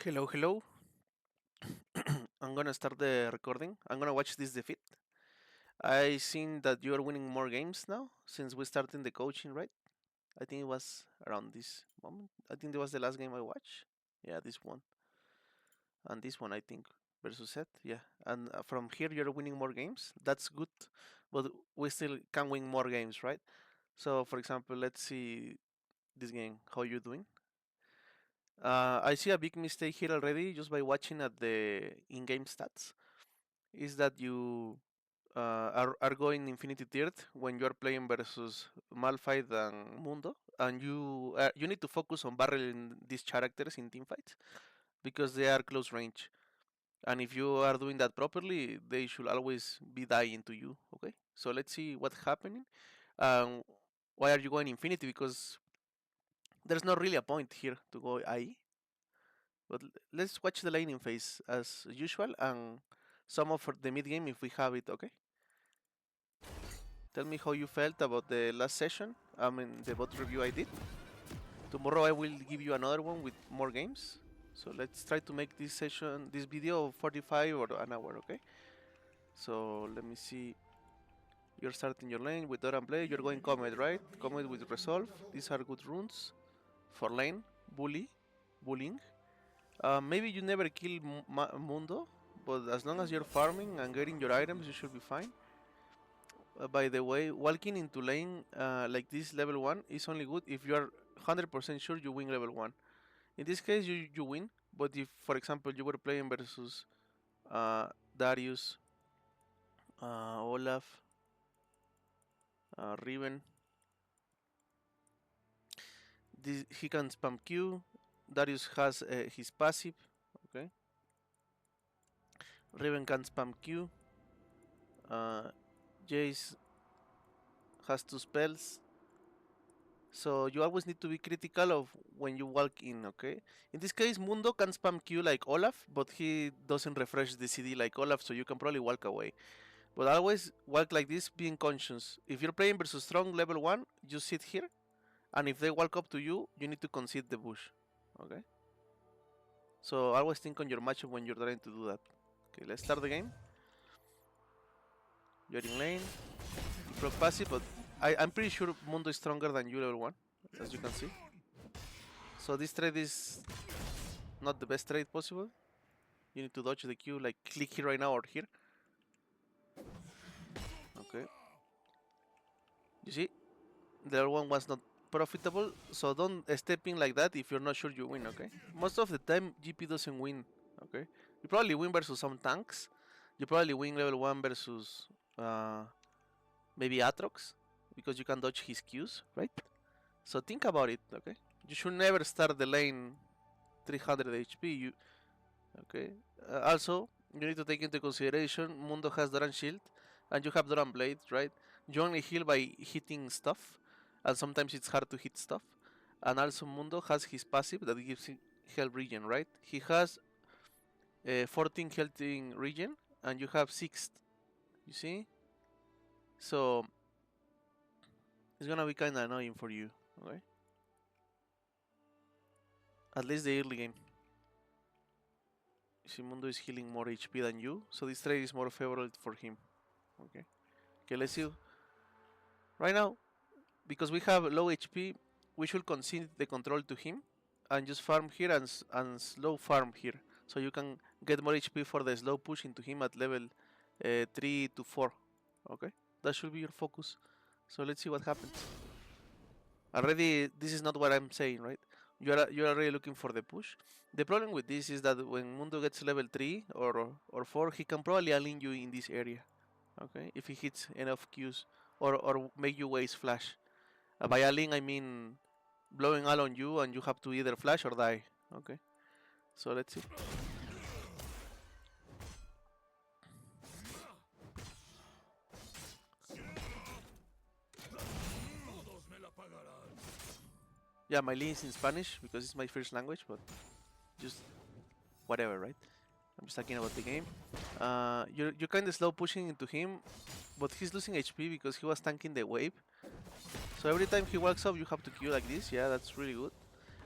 Hello, hello. I'm gonna start the recording. I'm gonna watch this defeat. I seen that you are winning more games now since we started the coaching, right? I think it was around this moment. I think that was the last game I watched. Yeah, this one and this one I think versus Seth. Yeah, and from here you're winning more games. That's good, but we still can win more games, right? So, for example, let's see this game. How you doing? I see a big mistake here already just by watching at the in-game stats. Is that you are going Infinity Tiered when you are playing versus Malphite and Mundo, and you need to focus on barreling these characters in team fights because they are close range. And if you are doing that properly, they should always be dying to you. Okay, so let's see what's happening. Um, why are you going Infinity? Because there's not really a point here to go IE. But let's watch the laning phase as usual and some of the mid game if we have it. Okay. Tell me how you felt about the last session. I mean, the Vod Review I did. Tomorrow I will give you another one with more games. So let's try to make this session, this video 45 or an hour, okay? So let me see. You're starting your lane with Dora and Play. You're going Comet, right? Comet with Resolve. These are good runes for lane. Bullying. Maybe you never kill Mundo, but as long as you're farming and getting your items, you should be fine. By the way, walking into lane like this level 1 is only good if you are 100% sure you win level 1. In this case, you win, but if, for example, you were playing versus Darius, Olaf, Riven, he can spam Q. Darius has his passive, okay? Riven can spam Q. Jace has 2 spells. So you always need to be critical of when you walk in, okay? In this case, Mundo can spam Q like Olaf, but he doesn't refresh the CD like Olaf, so you can probably walk away. But always walk like this, being conscious. If you're playing versus strong level 1, you sit here, and if they walk up to you, you need to concede the bush, okay? So always think on your matchup when you're trying to do that. Okay, let's start the game. You're in lane, you proc passive, but I'm pretty sure Mundo is stronger than you level 1, as you can see. So this trade is not the best trade possible. You need to dodge the Q, like click here right now or here. Okay. You see? The other one was not profitable, so don't step in like that if you're not sure you win, okay? Most of the time, GP doesn't win, okay? You probably win versus some tanks. You probably win level 1 versus maybe Atrox, because you can dodge his Qs, right? So think about it, okay? You should never start the lane 300 HP. Okay. Also, you need to take into consideration Mundo has Doran Shield and you have Doran Blade, right? You only heal by hitting stuff, and sometimes it's hard to hit stuff. And also, Mundo has his passive that gives him health regen, right? He has 14 health in regen, and you have 6. You see? So it's gonna be kinda annoying for you, okay? At least the early game. See, Mundo is healing more HP than you, so this trade is more favorable for him. Okay. Okay, let's see. Right now, because we have low HP, we should concede the control to him and just farm here and slow farm here. So you can get more HP for the slow push into him at level 3 to 4. Okay? That should be your focus. So let's see what happens. Already, this is not what I'm saying, right? You're already looking for the push. The problem with this is that when Mundo gets level 3 or 4, he can probably align you in this area. Okay? If he hits enough Qs or make you waste flash. By align, I mean blowing all on you and you have to either flash or die. Okay? So let's see. Yeah, my lean is in Spanish because it's my first language, but just whatever, right? I'm just talking about the game. You're kind of slow pushing into him, but he's losing HP because he was tanking the wave. So every time he walks up, you have to Q like this. Yeah, that's really good.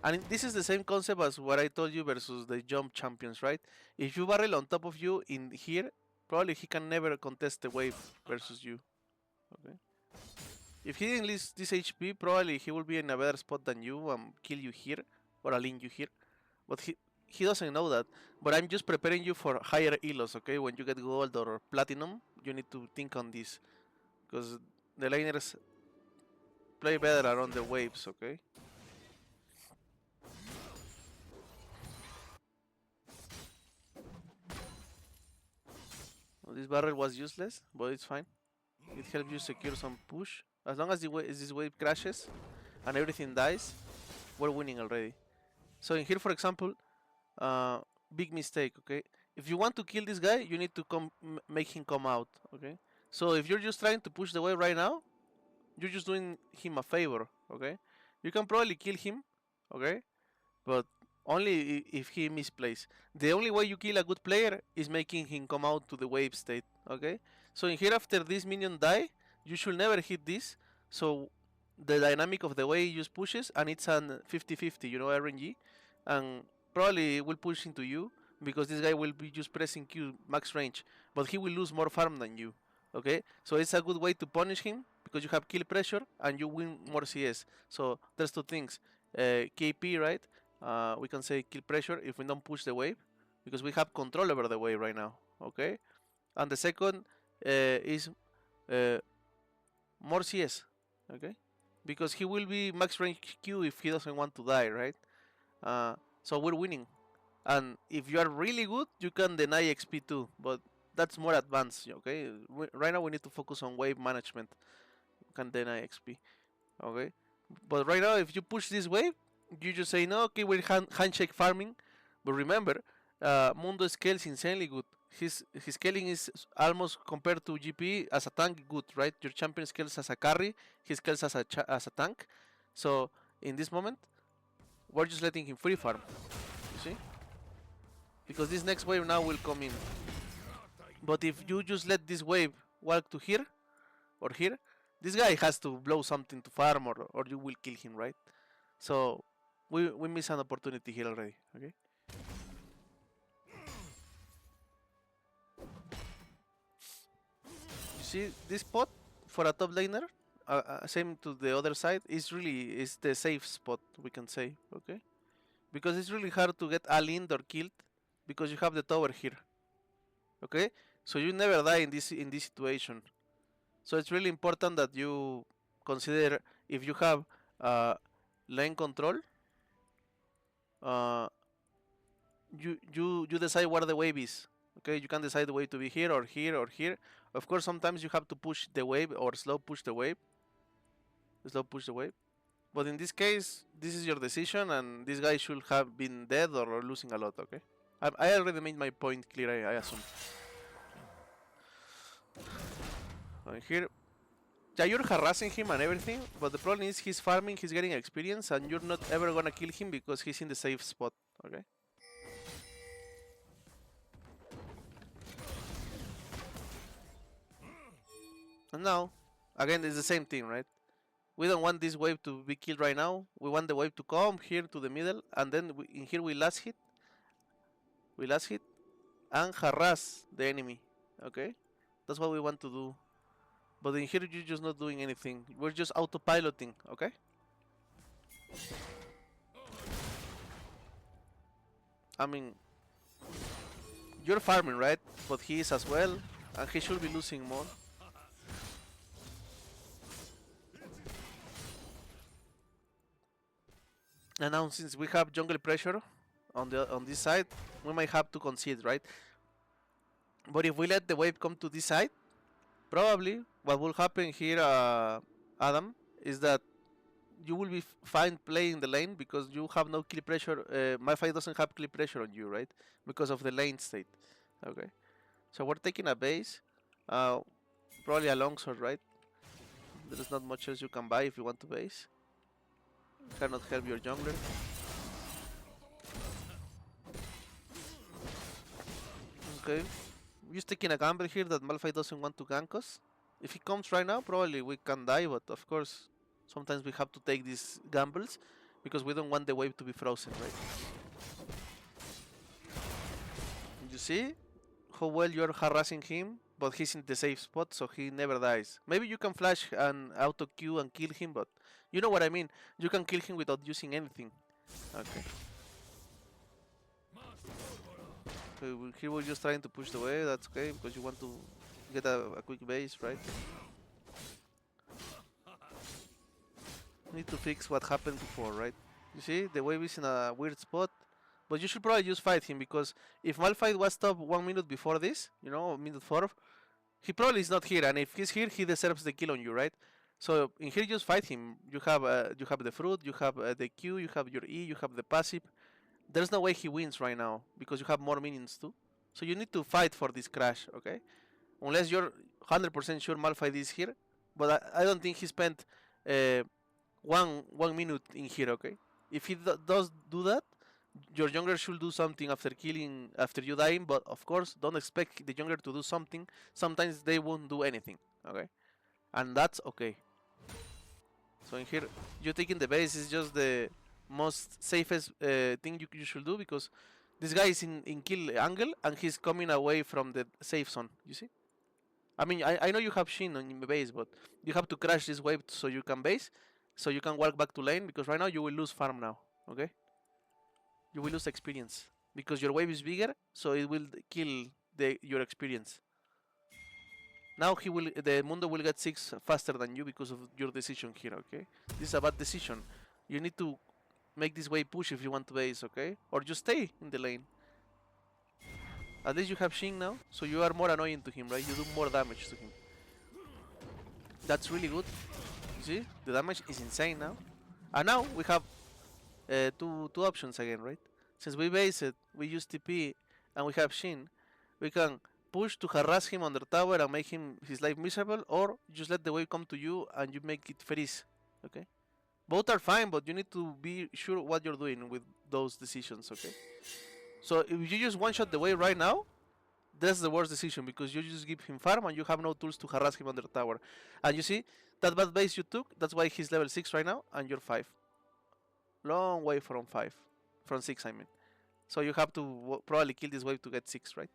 And this is the same concept as what I told you versus the jump champions, right? If you barrel on top of you in here, probably he can never contest the wave versus you. Okay. If he didn't lose this HP, probably he will be in a better spot than you and kill you here or align you here. But he doesn't know that. But I'm just preparing you for higher elos, okay? When you get gold or platinum, you need to think on this. Because the laners play better around the waves, okay? Well, this barrel was useless, but it's fine. It helps you secure some push. As long as this wave crashes and everything dies, we're winning already. So in here, for example, big mistake, okay? If you want to kill this guy, you need to make him come out, okay? So if you're just trying to push the wave right now, you're just doing him a favor, okay? You can probably kill him, okay? But only if he misplays. The only way you kill a good player is making him come out to the wave state, okay? So in here, after this minion die, you should never hit this. So the dynamic of the way he just pushes, and it's an 50-50, you know, RNG, and probably will push into you because this guy will be just pressing Q max range, but he will lose more farm than you, okay? So it's a good way to punish him because you have kill pressure and you win more CS. So there's two things, KP, right? We can say kill pressure if we don't push the wave because we have control over the wave right now, okay? And the second is more CS, okay? Because he will be max range Q if he doesn't want to die, right? So we're winning. And if you are really good, you can deny XP too, but that's more advanced, okay? Right now we need to focus on wave management. You can deny XP, okay? But right now, if you push this wave, you just say, no, okay, we're handshake farming. But remember, Mundo scales insanely good. His scaling is almost compared to GP as a tank good, right? Your champion scales as a carry, he scales as a tank. So in this moment, we're just letting him free farm. You see? Because this next wave now will come in. But if you just let this wave walk to here or here, this guy has to blow something to farm or you will kill him, right? So we miss an opportunity here already, okay? You see this spot for a top laner, same to the other side, is the safe spot, we can say, okay? Because it's really hard to get aligned or killed because you have the tower here, okay? So you never die in this situation. So it's really important that you consider if you have lane control, you decide where the wave is. Okay, you can decide the wave to be here or here or here. Of course, sometimes you have to push the wave or slow push the wave. Slow push the wave. But in this case, this is your decision, and this guy should have been dead or losing a lot. Okay, I already made my point clear. I assume. And here, yeah, you're harassing him and everything, but the problem is he's farming, he's getting experience, and you're not ever gonna kill him because he's in the safe spot. Okay. And now, again, it's the same thing, right? We don't want this wave to be killed right now. We want the wave to come here to the middle, and then in here we last hit. We last hit and harass the enemy. Okay? That's what we want to do. But in here you're just not doing anything. We're just autopiloting, okay? I mean, you're farming, right? But he is as well, and he should be losing more. And now, since we have jungle pressure on this side, we might have to concede, right? But if we let the wave come to this side, probably what will happen here, Adam, is that you will be fine playing the lane because you have no kill pressure. My fight doesn't have kill pressure on you, right? Because of the lane state. Okay. So we're taking a base. Probably a longsword, right? There's not much else you can buy if you want to base. Cannot help your jungler. Okay. Just taking a gamble here that Malphite doesn't want to gank us. If he comes right now, probably we can die, but of course, sometimes we have to take these gambles because we don't want the wave to be frozen, right? You see how well you're harassing him, but he's in the safe spot, so he never dies. Maybe you can flash and auto Q and kill him, but you know what I mean. You can kill him without using anything. Okay. So he was just trying to push the wave. That's okay because you want to get a quick base, right? Need to fix what happened before, right? You see, the wave is in a weird spot. But you should probably just fight him because if Malphite was top 1 minute before this, you know, minute 4, he probably is not here. And if he's here, he deserves the kill on you, right? So in here, just fight him. You have the fruit, you have the Q, you have your E, you have the passive. There's no way he wins right now because you have more minions too. So you need to fight for this crash, okay? Unless you're 100% sure Malphite is here. But I don't think he spent uh, 1 minute in here, okay? If he does do that, your jungler should do something after you dying, but of course don't expect the jungler to do something. Sometimes they won't do anything, okay? And that's okay. So in here, you taking the base is just the most safest thing you should do because this guy is in kill angle and he's coming away from the safe zone, you see? I mean, I know you have Shin on your base, but you have to crash this wave so you can base, so you can walk back to lane because right now you will lose farm now, okay? You will lose experience because your wave is bigger, so it will kill your experience. Now the Mundo will get 6 faster than you because of your decision here, okay? This is a bad decision. You need to make this wave push if you want to base, okay? Or just stay in the lane. At least you have Shin now, so you are more annoying to him, right? You do more damage to him. That's really good. You see? The damage is insane now. And now we have two options again, right? Since we base it, we use TP, and we have Shin, we can push to harass him under tower and make his life miserable, or just let the wave come to you and you make it freeze, okay? Both are fine, but you need to be sure what you're doing with those decisions, okay? So if you just one-shot the wave right now, that's the worst decision because you just give him farm and you have no tools to harass him under tower. And you see, that bad base you took, that's why he's level 6 right now and you're 5. Long way from 5. From 6, I mean. So you have to probably kill this wave to get 6, right?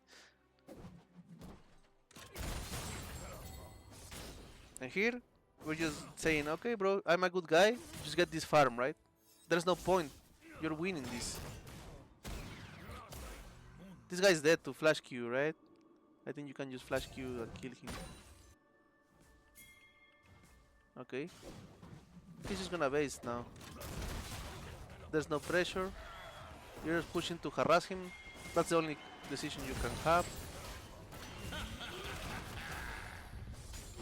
And here, we're just saying, okay bro, I'm a good guy, just get this farm, right? There's no point. You're winning this. This guy's dead to flash Q, right? I think you can just flash Q and kill him. Okay. He's just gonna base now. There's no pressure. You're just pushing to harass him. That's the only decision you can have.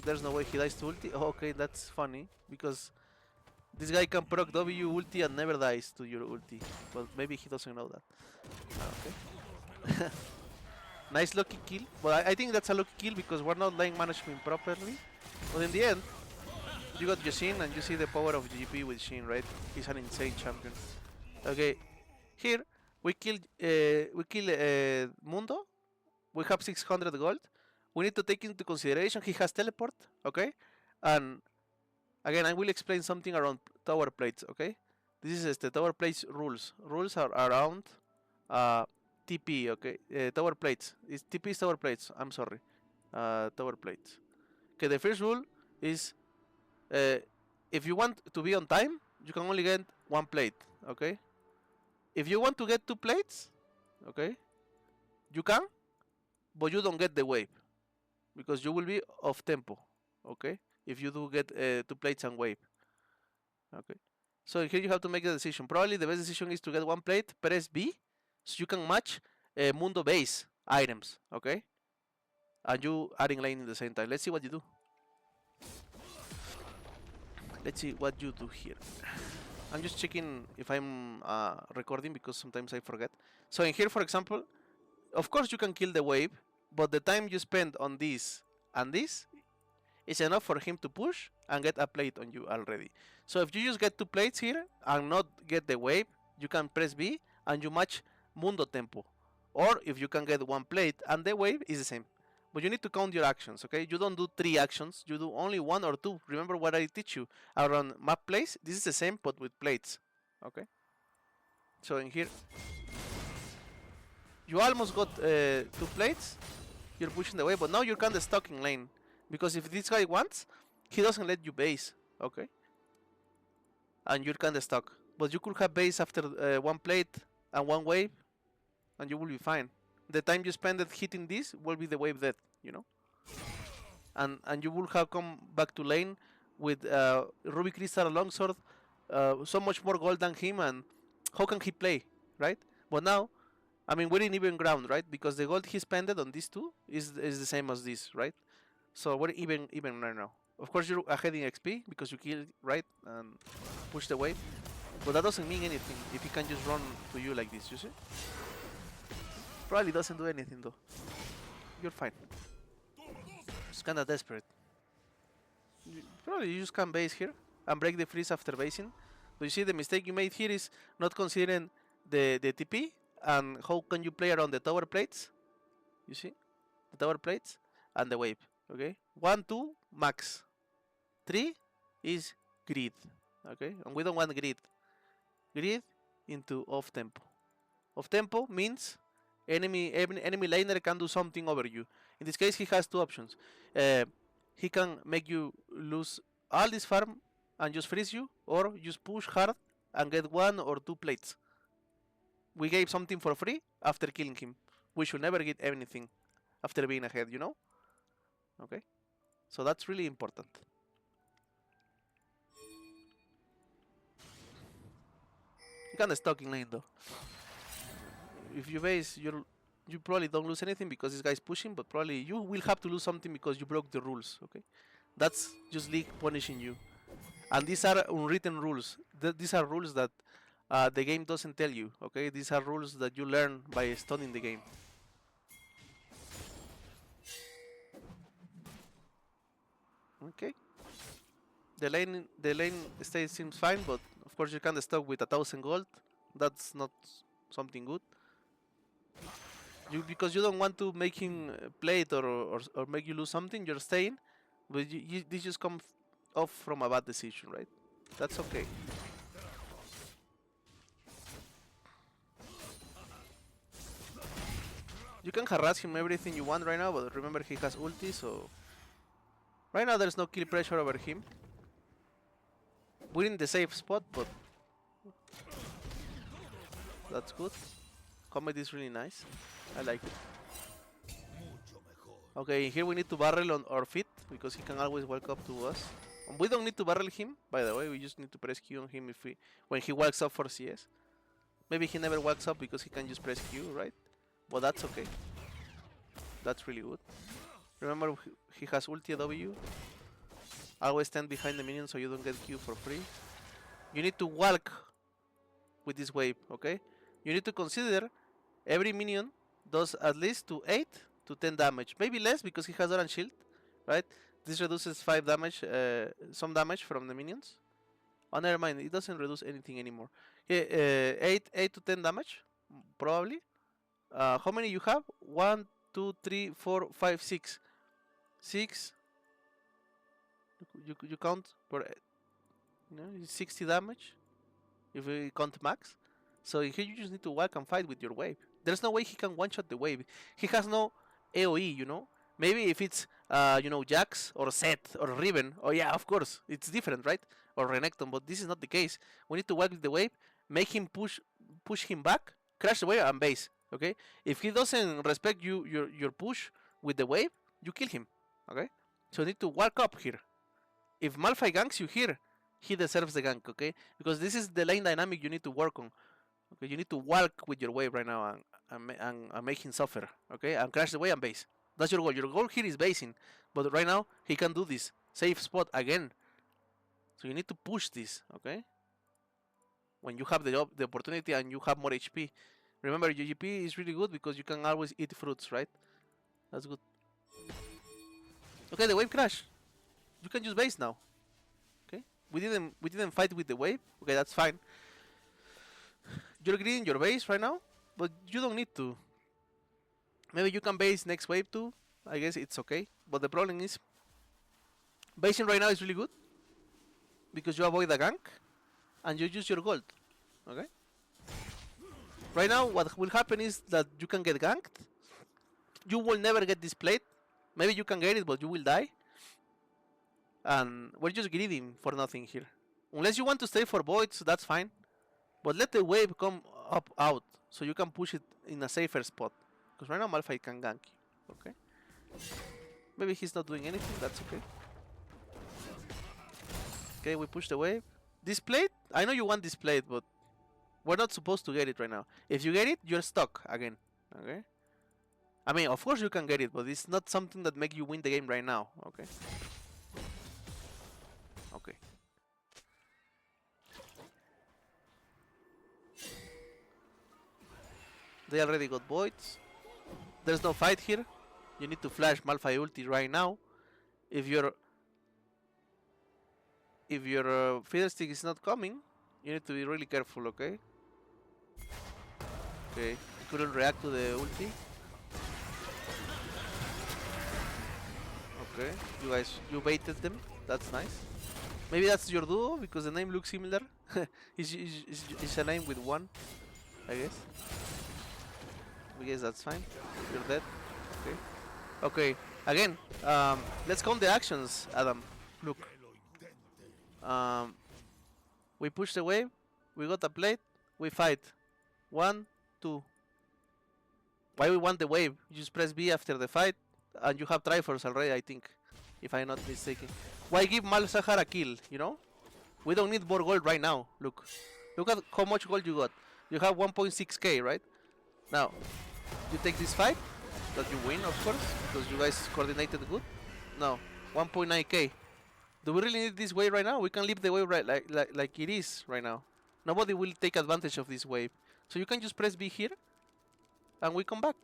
There's no way he dies to ulti. Oh, okay, that's funny because this guy can proc W ulti and never dies to your ulti. But maybe he doesn't know that. Okay. Nice lucky kill. But I think that's a lucky kill because we're not lane management properly. But in the end, you got your Shin and you see the power of GP with Shin, right? He's an insane champion. Okay, here we kill Mundo. We have 600 gold. We need to take into consideration he has teleport, okay? And again, I will explain something around tower plates, okay? This is the tower plates rules. Rules are around TP, okay? Tower plates. TP is tower plates. I'm sorry. Tower plates. Okay, the first rule is if you want to be on time, you can only get 1 plate, okay? If you want to get 2 plates, okay, you can, but you don't get the wave because you will be off tempo, okay? If you do get 2 plates and wave, okay. So here you have to make a decision. Probably the best decision is to get 1 plate, press B, so you can match Mundo base items, okay? And you adding lane in the same time. Let's see what you do. Let's see what you do here. I'm just checking if I'm recording because sometimes I forget. So in here, for example, of course you can kill the wave, but the time you spend on this and this is enough for him to push and get a plate on you already. So if you just get 2 plates here and not get the wave, you can press B and you match Mundo tempo. Or if you can get 1 plate and the wave is the same. But you need to count your actions, okay? You don't do 3 actions, you do only 1 or 2. Remember what I teach you around map plays? This is the same but with plates, Okay. So in here, you almost got 2 plates. You're pushing the wave, but now you're kind of stuck in lane. Because if this guy wants, he doesn't let you base. Okay. And you're kind of stuck. But you could have base after 1 plate and 1 wave, and you will be fine. The time you spend it hitting this will be the wave dead, you know? And you will have come back to lane with Ruby Crystal Longsword, so much more gold than him, and how can he play, right? But now, I mean, we're in even ground, right? Because the gold he spent on these two is the same as this, right? So we're even right now. Of course, you're ahead in XP because you killed, right? And push the wave. But that doesn't mean anything if he can just run to you like this, you see? Probably doesn't do anything though. You're fine. It's kinda desperate. Probably you just can base here and break the freeze after basing. But you see the mistake you made here is not considering the TP and how can you play around the tower plates. You see? The tower plates and the wave. Okay? 1, 2, max. 3 is grid. Okay? And we don't want grid. Grid into off tempo. Off tempo means enemy laner can do something over you. In this case, he has 2 options. He can make you lose all this farm and just freeze you, or just push hard and get 1 or 2 plates. We gave something for free after killing him. We should never get anything after being ahead, you know? Okay? So that's really important. You can stuck in lane though. If you base, you probably don't lose anything because this guy's pushing, but probably you will have to lose something because you broke the rules, okay? That's just League punishing you. And these are unwritten rules. These are rules that the game doesn't tell you, okay? These are rules that you learn by studying the game. Okay. The lane state seems fine, but of course you can't stop with 1,000 gold. That's not something good. Because you don't want to make him play it or make you lose something, you're staying, but this just comes off from a bad decision, right? That's okay. You can harass him everything you want right now, but remember he has ulti, so right now there's no kill pressure over him. We're in the safe spot, but that's good. Comedy is really nice. I like it. Okay, here we need to barrel on our feet because he can always walk up to us. And we don't need to barrel him, by the way. We just need to press Q on him when he walks up for CS. Maybe he never walks up because he can just press Q, right? But that's okay. That's really good. Remember, he has ulti W. Always stand behind the minion so you don't get Q for free. You need to walk with this wave, okay? You need to consider every minion does at least to 8 to 10 damage. Maybe less because he has orange shield, right? This reduces 5 damage, some damage from the minions. Oh, never mind, it doesn't reduce anything anymore. 8 to 10 damage, probably. How many you have? 1, 2, 3, 4, 5, 6. 6. You count for 60 damage if we count max. So here you just need to walk and fight with your wave. There's no way he can one-shot the wave. He has no AoE, you know? Maybe if it's, Jax or Seth or Riven, oh yeah, of course, it's different, right? Or Renekton, but this is not the case. We need to walk with the wave, make him push him back, crash the wave and base, okay? If he doesn't respect your push with the wave, you kill him, okay? So you need to walk up here. If Malphite ganks you here, he deserves the gank, okay? Because this is the lane dynamic you need to work on. Okay, you need to walk with your wave right now and make him suffer, okay? And crash the wave and base. That's your goal. Your goal here is basing, but right now he can do this safe spot again. So you need to push this, okay? When you have the opportunity and you have more HP. Remember, your GP is really good because you can always eat fruits, right? That's good. Okay, the wave crash. You can use base now. Okay, we didn't fight with the wave. Okay, that's fine. You're greeding your base right now, but you don't need to. Maybe you can base next wave too. I guess it's okay. But the problem is, basing right now is really good because you avoid the gank and you use your gold. Okay. Right now, what will happen is that you can get ganked. You will never get this plate. Maybe you can get it, but you will die. And we're just greeding for nothing here. Unless you want to stay for voids, that's fine. But let the wave come up out so you can push it in a safer spot. Because right now Malphite can gank you. Okay. Maybe he's not doing anything, that's okay. Okay, we push the wave. This plate, I know you want this plate, but we're not supposed to get it right now. If you get it, you're stuck again. Okay? I mean, of course you can get it, but it's not something that makes you win the game right now. Okay? Okay. They already got voids. There's no fight here. You need to flash Malphite ulti right now. If your Fiddlestick is not coming, you need to be really careful, okay? Okay, you couldn't react to the ulti. Okay, you baited them. That's nice. Maybe that's your duo because the name looks similar. it's a name with one, I guess. I guess that's fine. You're dead. Okay. Okay. Again, let's count the actions, Adam. Look. We push the wave. We got a plate. We fight. 1, 2. Why we want the wave? You just press B after the fight, and you have Triforce already, I think, if I'm not mistaken. Why give Malzahar a kill? You know, we don't need more gold right now. Look at how much gold you got. You have 1.6k, right? Now, you take this fight, that you win, of course, because you guys coordinated good. No, 1.9k. Do we really need this wave right now? We can leave the wave right like it is right now. Nobody will take advantage of this wave. So you can just press B here, and we come back.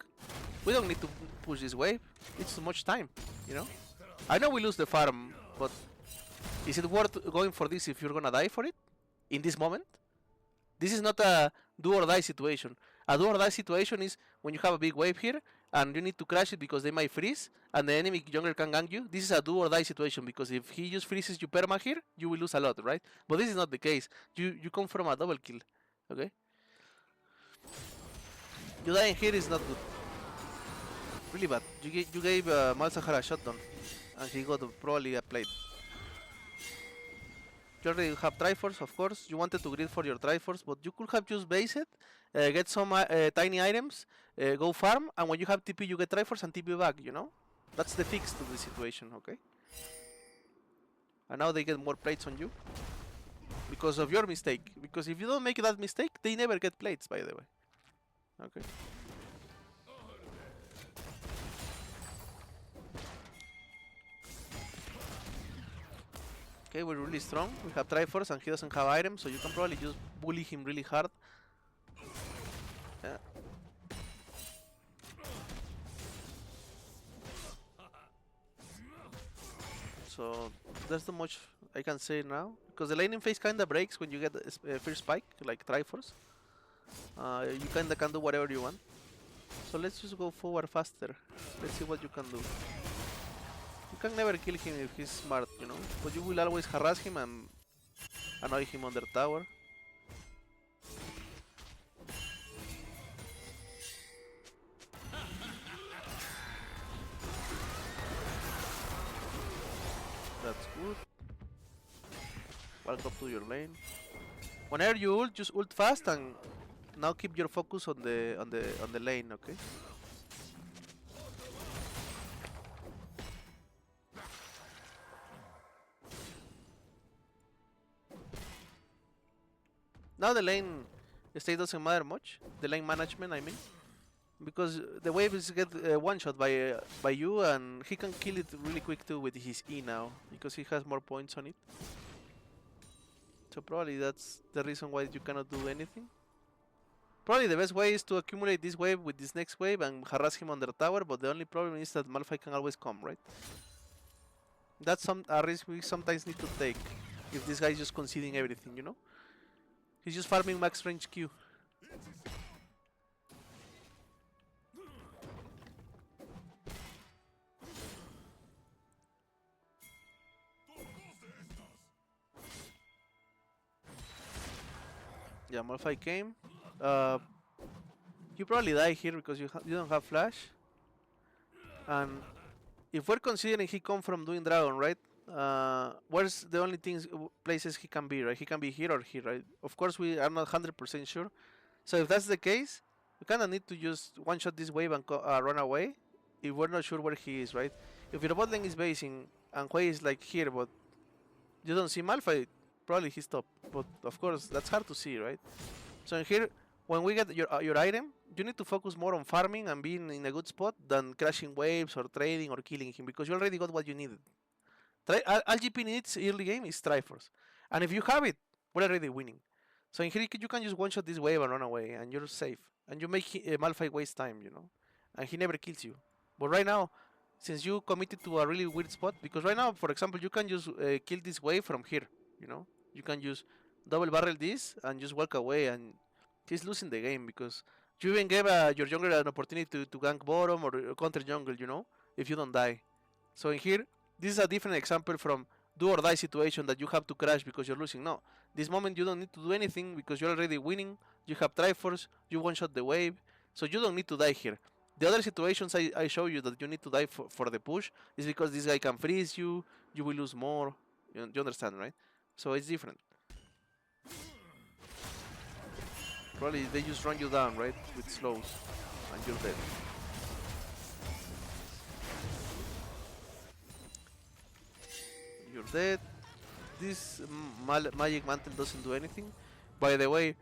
We don't need to push this wave. It's too much time, you know? I know we lose the farm, but is it worth going for this if you're gonna die for it? In this moment? This is not a do or die situation. A do or die situation is when you have a big wave here and you need to crash it because they might freeze and the enemy jungler can gank you. This is a do or die situation because if he just freezes you perma here, you will lose a lot, right? But this is not the case. You come from a double kill, okay? You dying here is not good. Really bad. You gave Malzahar a shutdown and he got probably a plate. You already have Triforce, of course. You wanted to grid for your Triforce, but you could have just base it, get some tiny items, go farm, and when you have TP, you get Triforce and TP back, you know? That's the fix to the situation, okay? And now they get more plates on you because of your mistake. Because if you don't make that mistake, they never get plates, by the way. Okay. Okay, we're really strong. We have Triforce and he doesn't have items, so you can probably just bully him really hard. Yeah. So there's not much I can say now because the laning phase kinda breaks when you get the first spike, like Triforce. You kinda can do whatever you want. So let's just go forward faster. Let's see what you can do. You can never kill him if he's smart, you know, but you will always harass him and annoy him on their tower. That's good. Welcome to your lane. Whenever you ult, just ult fast and now keep your focus on the lane, okay? Now the lane state doesn't matter much. The lane management, I mean, because the wave is get one shot by you, and he can kill it really quick too with his E now because he has more points on it. So probably that's the reason why you cannot do anything. Probably the best way is to accumulate this wave with this next wave and harass him on the tower, but the only problem is that Malphite can always come, right? That's a risk we sometimes need to take if this guy is just conceding everything, you know? He's just farming max range Q. Yeah, Malphite came. Uh, you probably die here because you don't have flash. And if we're considering he come from doing dragon, right? Where's the only places he can be, right? He can be here or here, right? Of course, we are not 100% sure. So if that's the case, we kind of need to just one shot this wave and run away. If we're not sure where he is, right? If your bot lane is basing and Hui is like here, but you don't see Malphite, probably he's top. But of course, that's hard to see, right? So in here, when we get your item, you need to focus more on farming and being in a good spot than crashing waves or trading or killing him because you already got what you needed. All GP needs early game is Triforce, and if you have it, we're already winning. So in here you can just one shot this wave and run away, and you're safe. And you make Malphite waste time, and he never kills you. But right now, since you committed to a really weird spot, because right now, for example, you can just kill this wave from here. You can just double barrel this and just walk away, and he's losing the game because you even gave your jungler an opportunity to gank bottom or counter jungle, if you don't die. So in here, this is a different example from do or die situation that you have to crash because you're losing. No, this moment you don't need to do anything because you're already winning. You have Triforce, you one shot the wave, so you don't need to die here. The other situations I show you that you need to die for the push is because this guy can freeze you, you will lose more. You understand, right? So it's different. Probably they just run you down, right? With slows, and you're dead. You're dead. This magic mantle doesn't do anything. By the way,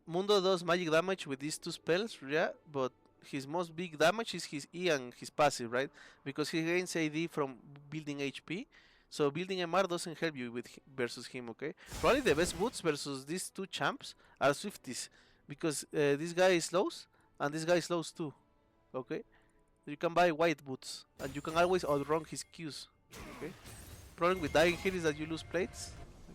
Mundo does magic damage with these two spells, yeah, but his most big damage is his E and his passive, right? Because he gains AD from building HP. So building MR doesn't help you versus him, okay? Probably the best boots versus these two champs are Swifties, because this guy slows and this guy slows too, okay? You can buy white boots and you can always outrun his Qs, okay? Problem with dying here is that you lose plates.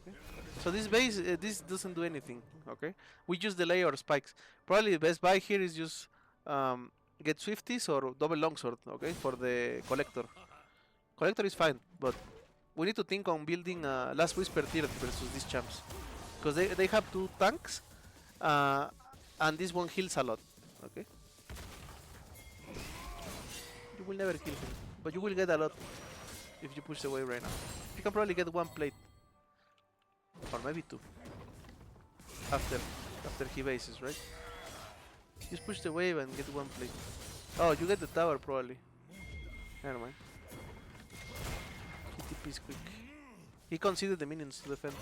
Okay. So this base, this doesn't do anything. Okay, we just delay our spikes. Probably the best buy here is just get Swifties or double longsword. Okay, for the collector. Collector is fine, but we need to think on building last whisper tier versus these champs because they have two tanks, and this one heals a lot. Okay, you will never kill him, but you will get a lot if you push the wave right now. You can probably get one plate. Or maybe two. After he bases, right? Just push the wave and get one plate. Oh, you get the tower probably. Never mind. He TP's quick. He considered the minions to defend.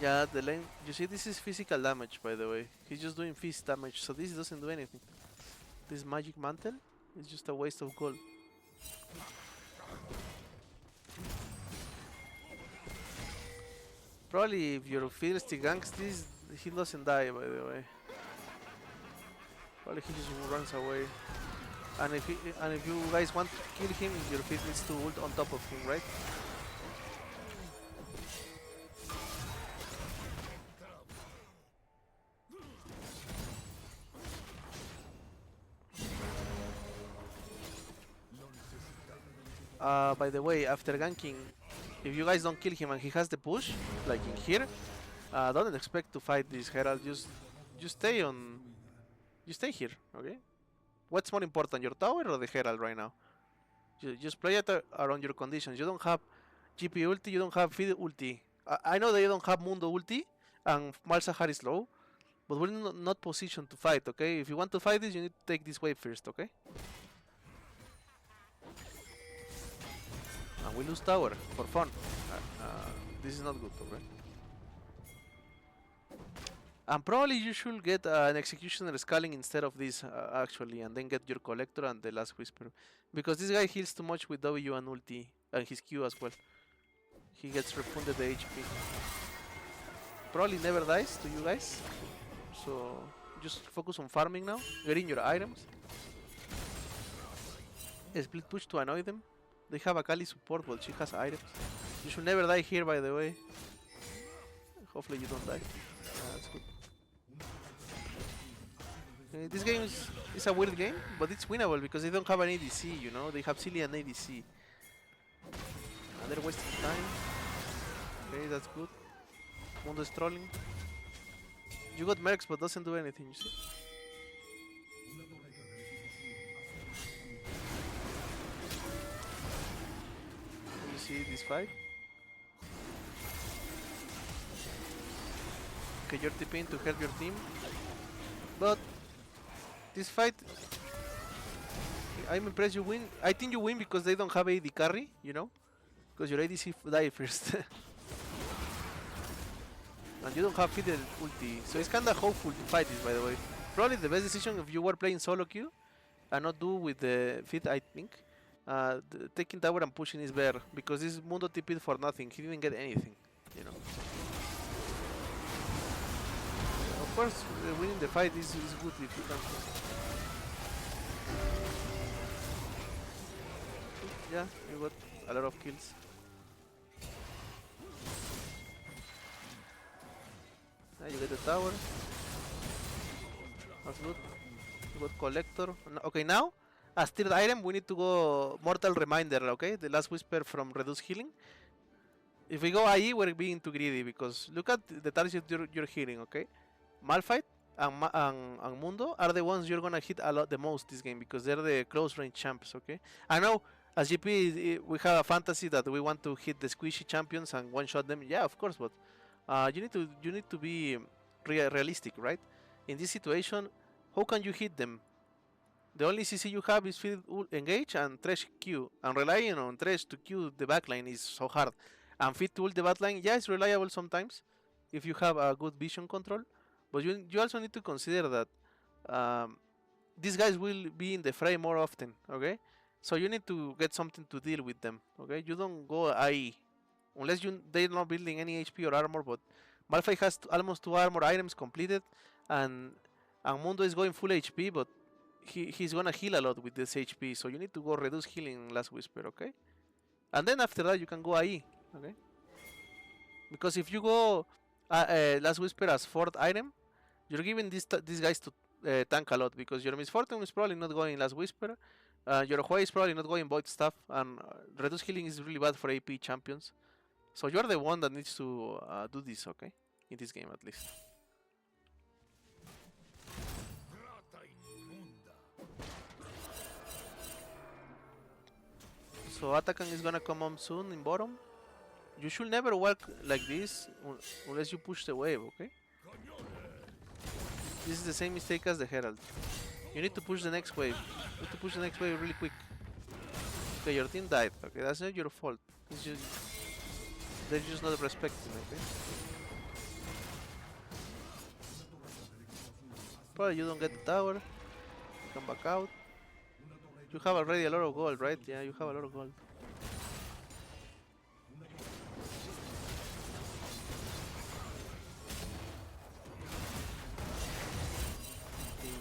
Yeah, the lane. You see, this is physical damage, by the way. He's just doing fist damage, so this doesn't do anything. This magic mantle is just a waste of gold. Probably if your Fiddlesty ganks this, he doesn't die, by the way. Probably he just runs away. And if you guys want to kill him, your Fizz needs to ult on top of him, right? By the way, after ganking, if you guys don't kill him and he has the push, like in here, don't expect to fight this Herald. Just stay on. You stay here, okay? What's more important, your tower or the Herald right now? Just play it around your conditions. You don't have GP ulti, you don't have feed ulti. I know that you don't have Mundo ulti, and Malzahar is low, but we're not positioned to fight, okay? If you want to fight this, you need to take this wave first, okay? And we lose tower for fun. This is not good, okay? And probably you should get an Executioner scaling instead of this, actually, and then get your Collector and the Last Whisper. Because this guy heals too much with W and ulti, and his Q as well. He gets refunded the HP. Probably never dies to you guys. So just focus on farming now, getting your items. A split push to annoy them. They have a Kali support, but she has items. You should never die here, by the way. Hopefully you don't die. That's good. This game is a weird game, but it's winnable because they don't have an ADC, you know? They have Cillian ADC. And they're wasting time. Okay, that's good. Mundo is trolling. You got Mercs, but doesn't do anything, you see? You see this fight? Okay, you're TPing to help your team. But this fight, I'm impressed you win. I think you win because they don't have AD carry, you know? Because your ADC die first. And you don't have Fiddle ulti. So it's kinda hopeful to fight this, by the way. Probably the best decision if you were playing solo queue and not do with the Fid, I think. Taking tower and pushing is better because this Mundo TP'd for nothing. He didn't get anything, you know. Of course, winning the fight is good if you can. Yeah, you got a lot of kills. You get the tower. That's good. You got collector. Okay, now as third item we need to go Mortal Reminder. Okay, the last whisper from Reduce Healing. If we go IE, we're being too greedy because look at the targets you're hitting. Okay, Malphite and Mundo are the ones you're gonna hit a lot the most this game because they're the close range champs. Okay, I know as GP we have a fantasy that we want to hit the squishy champions and one shot them. Yeah, of course, but you need to be realistic, right? In this situation, how can you hit them? The only CC you have is Field Engage and Thresh Q, and relying on Thresh to Q the backline is so hard. And Fit to ult the backline, yeah, it's reliable sometimes if you have a good vision control, but you also need to consider that these guys will be in the fray more often, okay? So you need to get something to deal with them, okay? You don't go IE unless they're not building any HP or armor, but Malphite has almost 2 armor items completed, and Mundo is going full HP, but he's gonna heal a lot with this HP, so you need to go reduce healing Last Whisper, okay? And then after that you can go IE, okay? Because if you go Last Whisper as 4th item, you're giving these guys to tank a lot, because your Miss Fortune is probably not going Last Whisper, your Hua is probably not going Void stuff, and reduce healing is really bad for AP champions. So you're the one that needs to do this, okay? In this game at least. So Atakan is gonna come on soon in bottom. You should never walk like this unless you push the wave, okay? This is the same mistake as the Herald. You need to push the next wave. You need to push the next wave really quick. Okay, your team died. Okay, that's not your fault. It's just they're just not respecting, okay? Probably you don't get the tower. You come back out. You have already a lot of gold, right? Yeah, you have a lot of gold.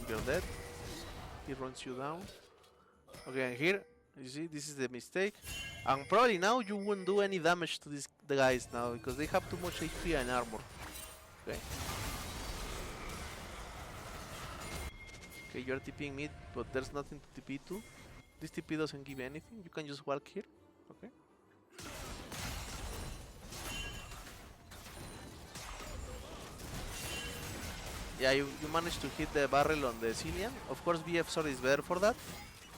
You're dead. He runs you down. Okay, and here, you see, this is the mistake. And probably now you won't do any damage to the guys now, because they have too much HP and armor. Okay. Okay, you're TPing mid, but there's nothing to TP to. This TP doesn't give anything, you can just walk here. Okay. Yeah, you managed to hit the barrel on the Cillian. Of course, BF Sword is better for that,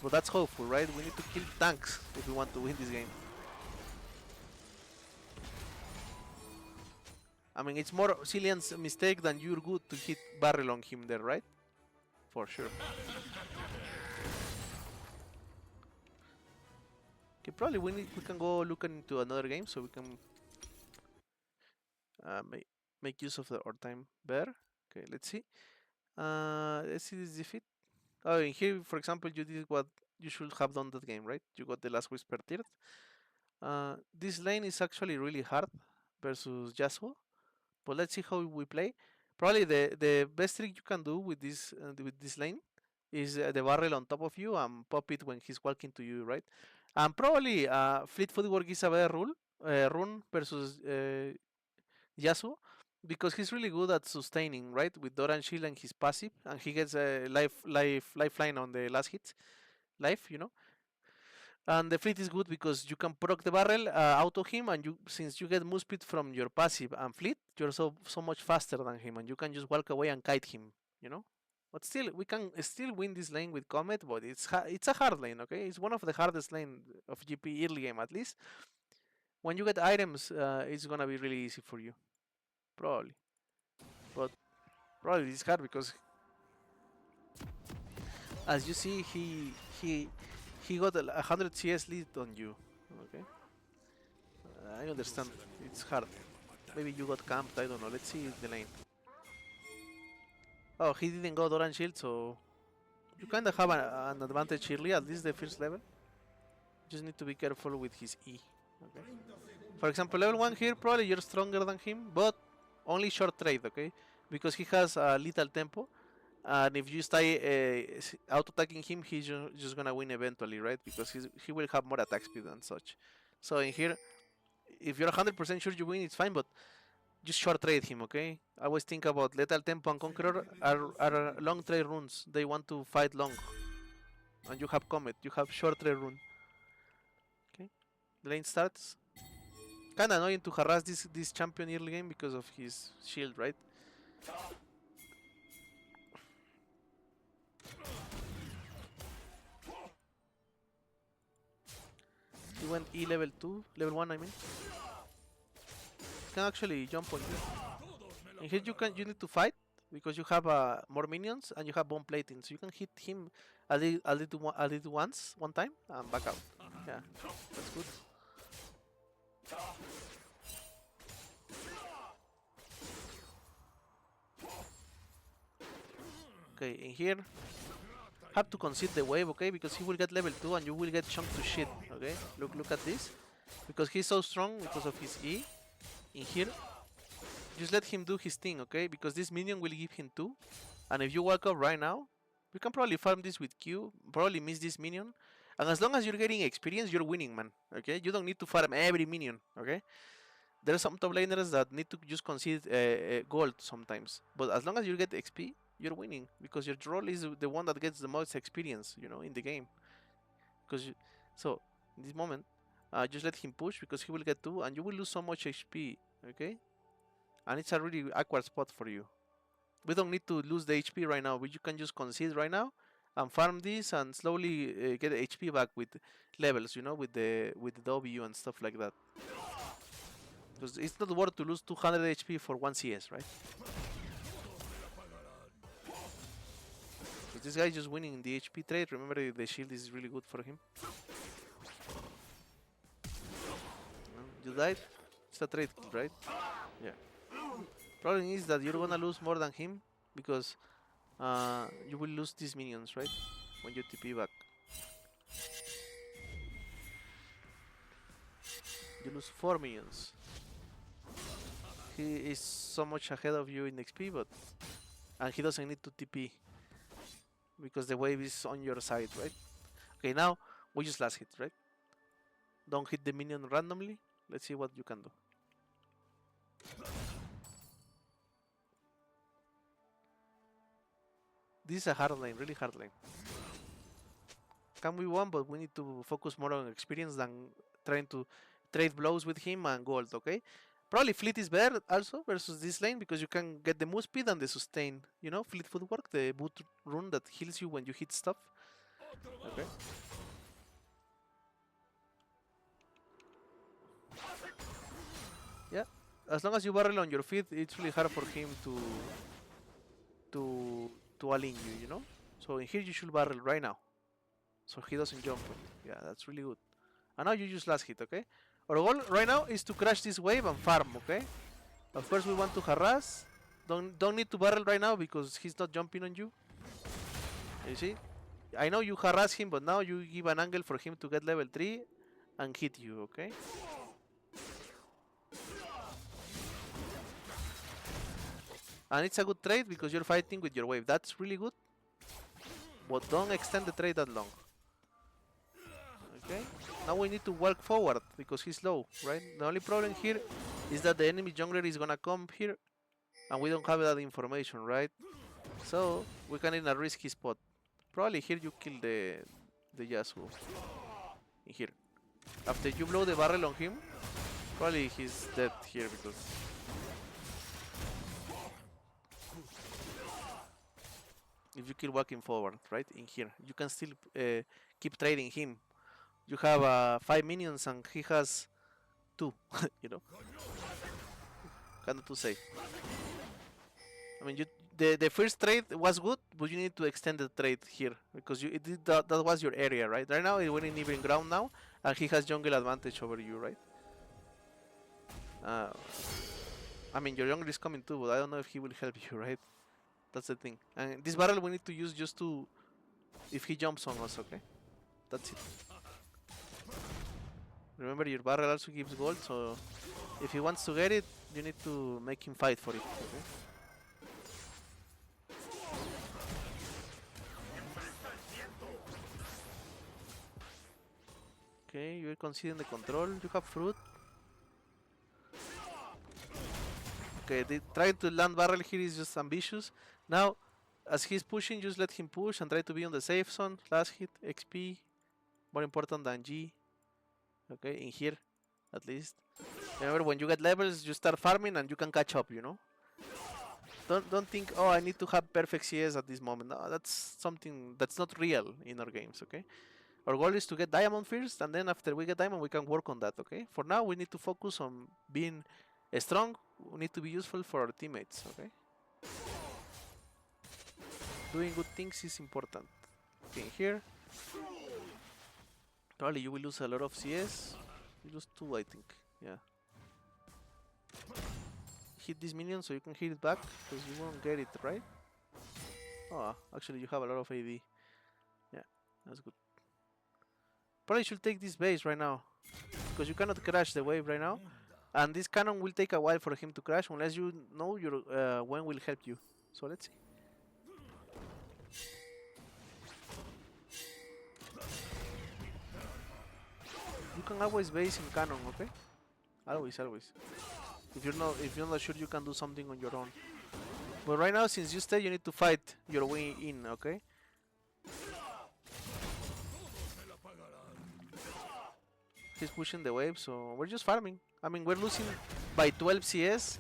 but that's hopeful, right? We need to kill tanks if we want to win this game. I mean, it's more Cillian's mistake than you're good to hit barrel on him there, right? For sure. Okay, probably we can go look into another game so we can make use of our time better. Okay, let's see. Let's see this defeat. Oh, in here, for example, you did what you should have done that game, right? You got the Last Whisper tier. This lane is actually really hard versus Yasuo, but let's see how we play. Probably the best trick you can do with this lane is the barrel on top of you and pop it when he's walking to you, right? And probably Fleet Footwork is a better rune versus Yasuo, because he's really good at sustaining, right? With Doran Shield and his passive, and he gets a lifeline on the last hit, life. And the fleet is good because you can proc the barrel auto him, and since you get move speed from your passive and fleet, you're so much faster than him, and you can just walk away and kite him, you know. But still, we can still win this lane with Comet, but it's a hard lane, okay? It's one of the hardest lane of GP early game at least. When you get items, it's gonna be really easy for you, probably. But probably it's hard because, as you see, he got 100 CS lead on you. Okay, I understand. It's hard. Maybe you got camped. I don't know. Let's see the lane. Oh, he didn't go Doran Shield, so you kind of have an advantage early, at least the first level. Just need to be careful with his E. Okay. For example, level 1 here, probably you're stronger than him, but only short trade, okay? Because he has a little tempo, and if you stay auto-attacking him, he's just gonna win eventually, right? Because he will have more attack speed and such. So in here, if you're 100% sure you win, it's fine, but just short trade him, okay? I always think about Lethal Tempo and Conqueror are long trade runes. They want to fight long. And you have Comet, you have short trade rune. Okay, the lane starts. Kinda annoying to harass this champion early game because of his shield, right? He went E level 2, level 1 I mean. He can actually jump on you. And here you need to fight because you have more minions and you have bomb plating, so you can hit him a little once, one time, and back out. Yeah, that's good. Okay, in here, have to concede the wave, okay, because he will get level 2 and you will get chunked to shit, okay? Look at this. Because he's so strong because of his E. In here, just let him do his thing, okay? Because this minion will give him 2. And if you walk up right now, you can probably farm this with Q, probably miss this minion. And as long as you're getting experience, you're winning, man, okay? You don't need to farm every minion, okay? There are some top laners that need to just concede gold sometimes. But as long as you get XP, you're winning. Because your role is the one that gets the most experience, in the game. So, in this moment, just let him push because he will get 2 and you will lose so much HP, okay? And it's a really awkward spot for you. We don't need to lose the HP right now, but you can just concede right now and farm this and slowly get HP back with levels, with the W and stuff like that. Because it's not worth to lose 200 HP for 1 CS, right? This guy is just winning the HP trade. Remember, the shield is really good for him. You died? It's a trade, right? Yeah. Problem is that you're gonna lose more than him because you will lose these minions, right? When you TP back. You lose 4 minions. He is so much ahead of you in XP, and he doesn't need to TP because the wave is on your side, right? Okay, now we just last hit, right? Don't hit the minion randomly. Let's see what you can do. This is a hard lane, really hard lane. Can we win, but we need to focus more on experience than trying to trade blows with him and gold, okay? Probably fleet is better also versus this lane because you can get the move speed and the sustain. Fleet footwork, the boot rune that heals you when you hit stuff. Okay. Yeah. As long as you barrel on your feet, it's really hard for him to align you, So in here you should barrel right now. So he doesn't jump. Yeah, that's really good. And now you use last hit, okay? Our goal right now is to crash this wave and farm, okay? Of course we want to harass. Don't need to barrel right now because he's not jumping on you. You see? I know you harass him, but now you give an angle for him to get level 3 and hit you, okay? And it's a good trade because you're fighting with your wave. That's really good. But don't extend the trade that long. Okay? Now we need to work forward because he's low, right? The only problem here is that the enemy jungler is gonna come here and we don't have that information, right? So we can in a risky spot. Probably here you kill the Yasuo. In here. After you blow the barrel on him, probably he's dead here because if you keep walking forward, right, in here, you can still keep trading him. You have 5 minions and he has 2, you know, kind of too safe. I mean, the first trade was good, but you need to extend the trade here because that was your area, right? Right now we're in even ground now, and he has jungle advantage over you, right? Uh, I mean, your jungle is coming too, but I don't know if he will help you, right? That's the thing. And this barrel we need to use just to, if he jumps on us, okay? That's it. Remember, your barrel also gives gold, so if he wants to get it, you need to make him fight for it, okay? Okay, you're conceding the control. You have fruit. Okay, trying to land barrel here is just ambitious. Now, as he's pushing, just let him push and try to be on the safe zone. Last hit, XP, more important than G. Okay, in here, at least. Remember, when you get levels, you start farming and you can catch up, you know? Don't think, oh, I need to have perfect CS at this moment. No, that's something that's not real in our games, okay? Our goal is to get diamond first, and then after we get diamond, we can work on that, okay? For now, we need to focus on being strong. We need to be useful for our teammates, okay? Doing good things is important. Okay, here. Probably you will lose a lot of CS. You lose 2, I think. Yeah. Hit this minion so you can hit it back, because you won't get it, right? Oh, actually you have a lot of AD. Yeah, that's good. Probably should take this base right now, because you cannot crash the wave right now. And this cannon will take a while for him to crash, unless you know your when will help you. So let's see. You can always base in cannon, okay? Always. If you're not sure, you can do something on your own. But right now, since you stay, you need to fight your way in, okay? He's pushing the wave, so we're just farming. I mean, we're losing by 12 CS,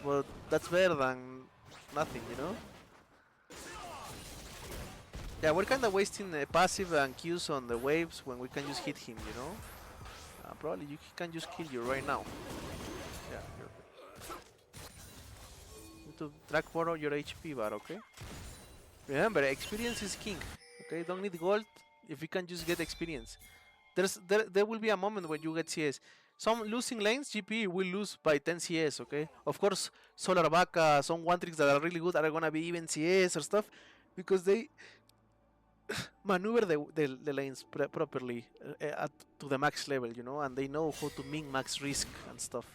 but that's better than nothing, you know? Yeah, we're kind of wasting passive and Qs on the waves when we can just hit him, you know? Probably he can just kill you right now. Yeah, you need to track for your HP bar, okay? Remember, experience is king, okay? Don't need gold if you can just get experience. There will be a moment when you get CS. Some losing lanes, GP will lose by 10 CS, okay? Of course, Solar Vaca, some one tricks that are really good are gonna be even CS or stuff, because they maneuver the lanes properly to the max level, you know, and they know how to min-max risk and stuff.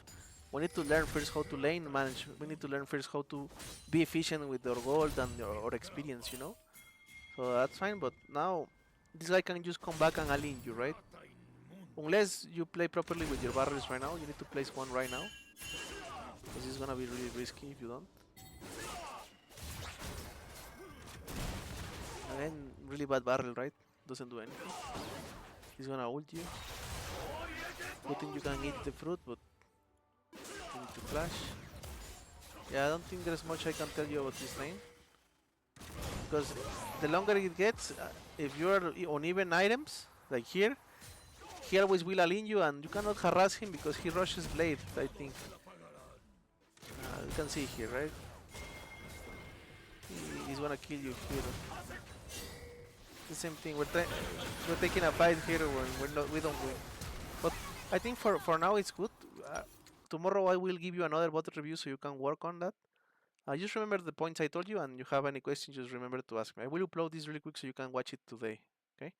We need to learn first how to lane manage. We need to learn first how to be efficient with our gold and our experience, you know. So that's fine, but now this guy can just come back and align you, right? Unless you play properly with your barrels right now, you need to place one right now, because it's gonna be really risky if you don't. Again, really bad barrel, right? Doesn't do anything. He's gonna ult you. Good thing you can eat the fruit, but you need to flash. Yeah, I don't think there's much I can tell you about this lane, because the longer it gets, if you're on even items, like here, he always will align you and you cannot harass him because he rushes blade, I think. You can see here, right? He's gonna kill you here. The same thing, we're taking a fight here when we don't win. But I think for now it's good. Tomorrow I will give you another Vod review so you can work on that. Just remember the points I told you, and you have any questions, just remember to ask me. I will upload this really quick so you can watch it today. Okay?